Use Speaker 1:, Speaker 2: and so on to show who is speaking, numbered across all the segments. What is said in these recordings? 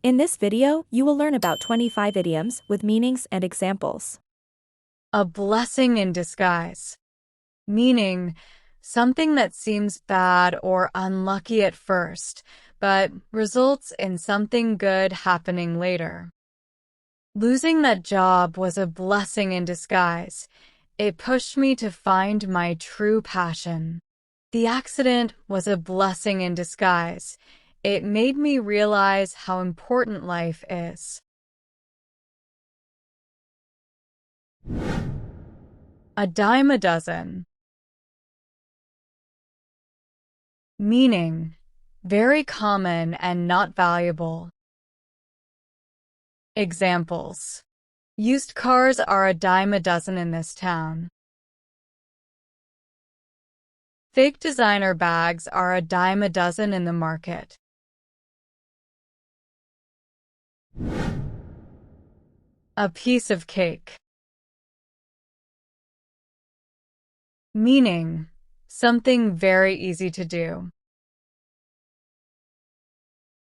Speaker 1: In this video, you will learn about 25 idioms with meanings and examples.
Speaker 2: A blessing in disguise, meaning something that seems bad or unlucky at first, but results in something good happening later. Losing that job was a blessing in disguise. It pushed me to find my true passion. The accident was a blessing in disguise. It made me realize how important life is. A dime a dozen. Meaning, very common and not valuable. Examples: used cars are a dime a dozen in this town. Fake designer bags are a dime a dozen in the market. A piece of cake. Meaning, something very easy to do.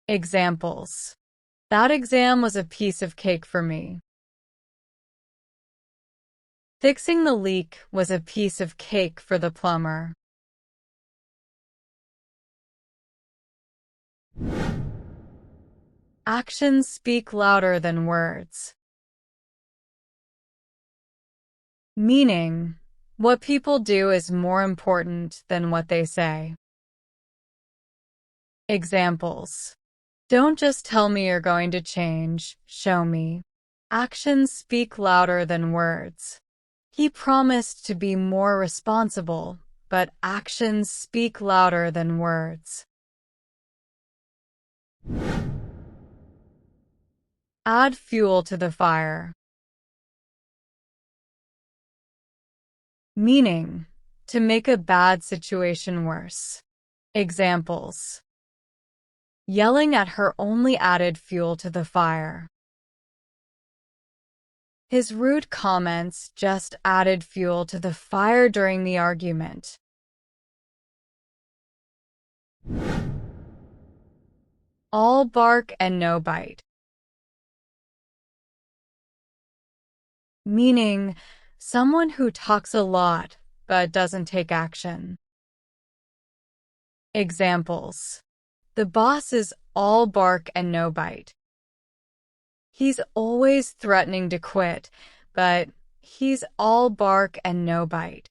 Speaker 2: Examples: that exam was a piece of cake for me. Fixing the leak was a piece of cake for the plumber. Actions speak louder than words. Meaning, what people do is more important than what they say. Examples: don't just tell me you're going to change, show me. Actions speak louder than words. He promised to be more responsible, but actions speak louder than words. Add fuel to the fire. Meaning, to make a bad situation worse. Examples: yelling at her only added fuel to the fire. His rude comments just added fuel to the fire during the argument. All bark and no bite. Meaning, someone who talks a lot but doesn't take action. Examples: the boss is all bark and no bite. He's always threatening to quit, but he's all bark and no bite.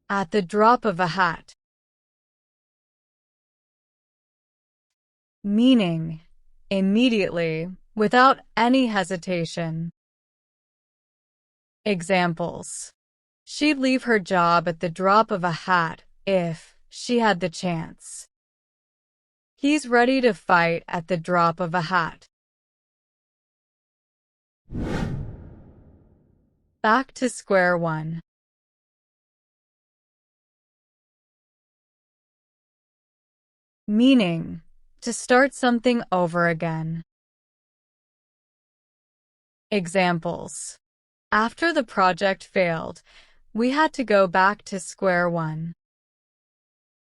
Speaker 2: At the drop of a hat. Meaning, immediately, without any hesitation. Examples: she'd leave her job at the drop of a hat if she had the chance. He's ready to fight at the drop of a hat. Back to square one. Meaning, to start something over again. Examples: after the project failed, we had to go back to square one.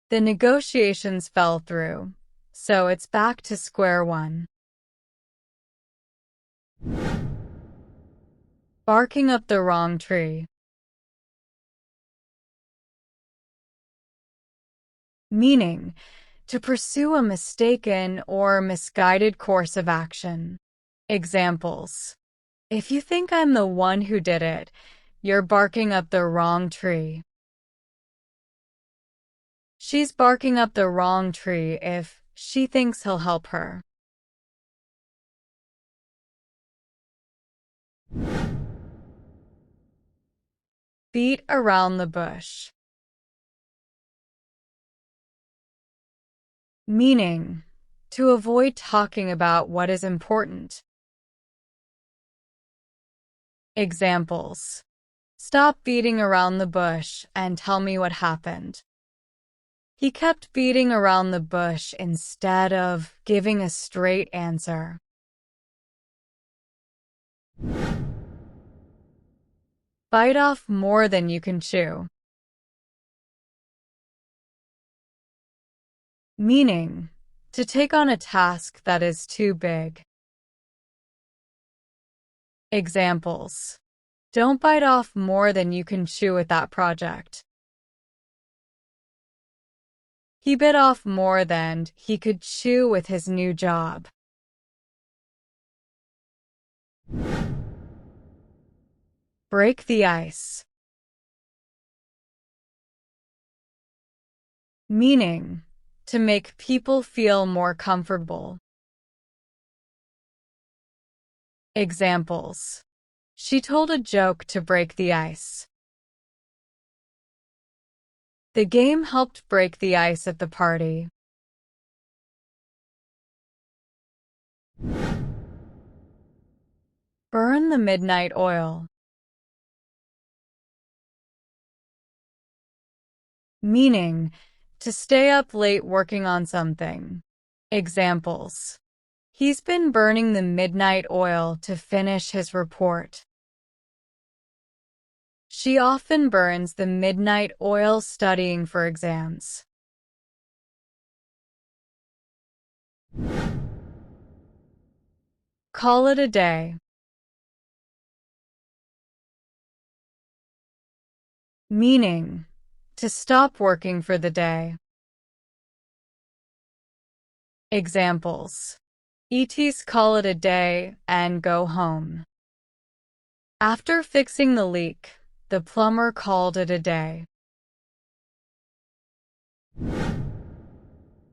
Speaker 2: The negotiations fell through, so it's back to square one. Barking up the wrong tree. Meaning, to pursue a mistaken or misguided course of action. Examples: if you think I'm the one who did it, you're barking up the wrong tree. She's barking up the wrong tree if she thinks he'll help her. Beat around the bush. Meaning, to avoid talking about what is important. Examples: stop beating around the bush and tell me what happened. He kept beating around the bush instead of giving a straight answer. Bite off more than you can chew. meaning to take on a task that is too big. Examples: don't bite off more than you can chew with that project. He bit off more than he could chew with his new job. Break the ice. Meaning to make people feel more comfortable. Examples: she told a joke to break the ice. The game helped break the ice at the party. Burn the midnight oil. Meaning to stay up late working on something. Examples: he's been burning the midnight oil to finish his report. She often burns the midnight oil studying for exams. Call it a day. Meaning to stop working for the day. Examples: ETs call it a day and go home. After fixing the leak, the plumber called it a day.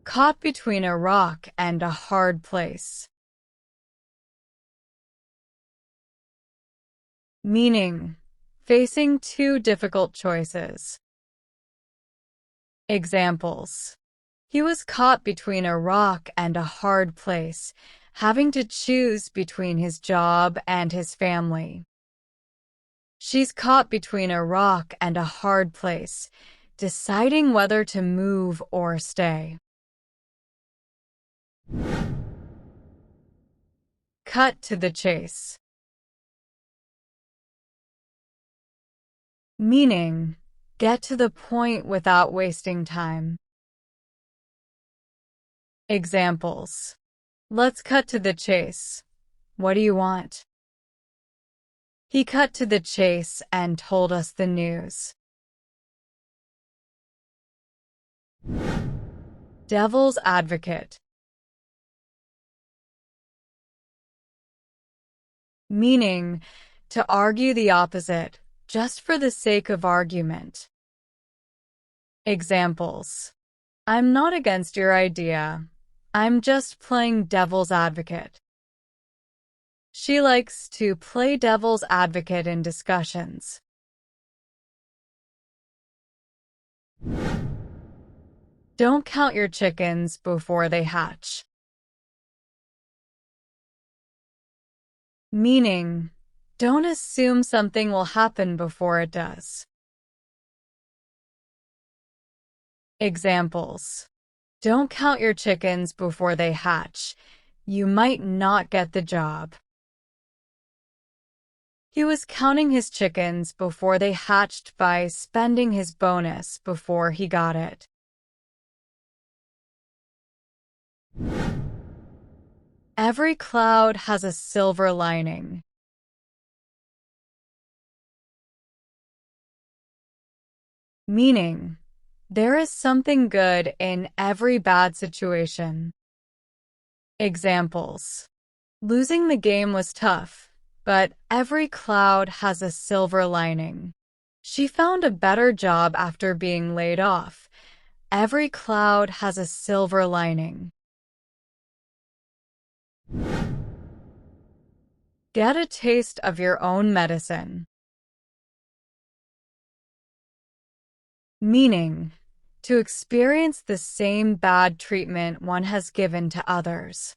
Speaker 2: Caught between a rock and a hard place. Meaning facing two difficult choices. Examples: he was caught between a rock and a hard place, having to choose between his job and his family. She's caught between a rock and a hard place, deciding whether to move or stay. Cut to the chase. Meaning get to the point without wasting time. Examples: let's cut to the chase. What do you want? He cut to the chase and told us the news. Devil's advocate. Meaning to argue the opposite, just for the sake of argument. Examples: I'm not against your idea. I'm just playing devil's advocate. She likes to play devil's advocate in discussions. Don't count your chickens before they hatch. Meaning, don't assume something will happen before it does. Examples: don't count your chickens before they hatch. You might not get the job. He was counting his chickens before they hatched by spending his bonus before he got it. Every cloud has a silver lining. Meaning, there is something good in every bad situation. Examples: losing the game was tough, but every cloud has a silver lining. She found a better job after being laid off. Every cloud has a silver lining. Get a taste of your own medicine. Meaning, to experience the same bad treatment one has given to others.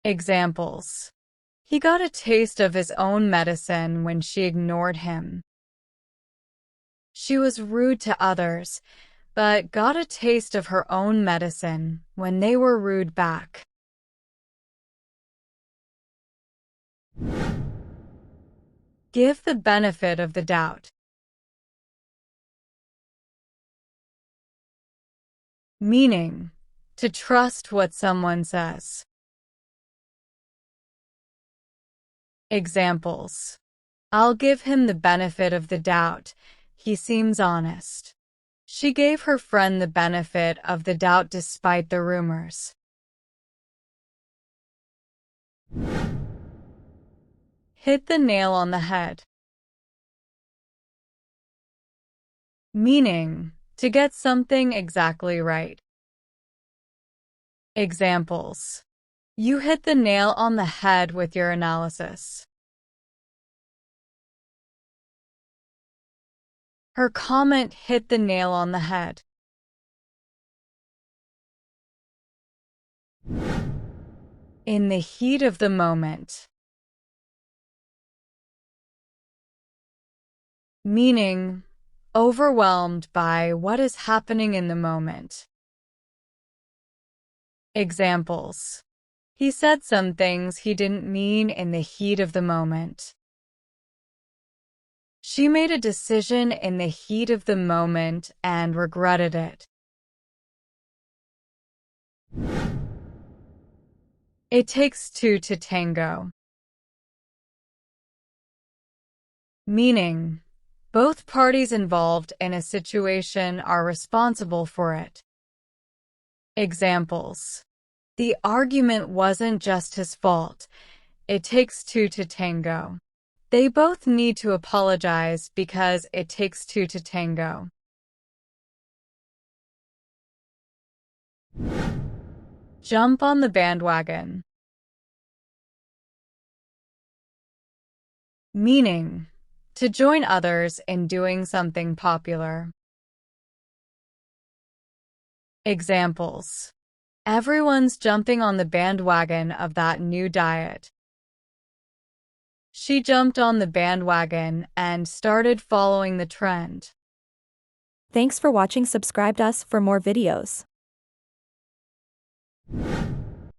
Speaker 2: Examples: he got a taste of his own medicine when she ignored him. She was rude to others, but got a taste of her own medicine when they were rude back. Give the benefit of the doubt. meaning to trust what someone says. Examples: I'll give him the benefit of the doubt. He seems honest. She gave her friend the benefit of the doubt despite the rumors. Hit the nail on the head. Meaning to get something exactly right. Examples: You hit the nail on the head with your analysis. Her comment hit the nail on the head. In the heat of the moment. Meaning overwhelmed by what is happening in the moment. Examples: He said some things he didn't mean in the heat of the moment. She made a decision in the heat of the moment and regretted it. It takes two to tango. Meaning both parties involved in a situation are responsible for it. Examples: The argument wasn't just his fault. It takes two to tango. They both need to apologize because it takes two to tango. Jump on the bandwagon. Meaning to join others in doing something popular. Examples: Everyone's jumping on the bandwagon of that new diet. She jumped on the bandwagon and started following the trend.
Speaker 1: Thanks for watching. Subscribe us for more videos.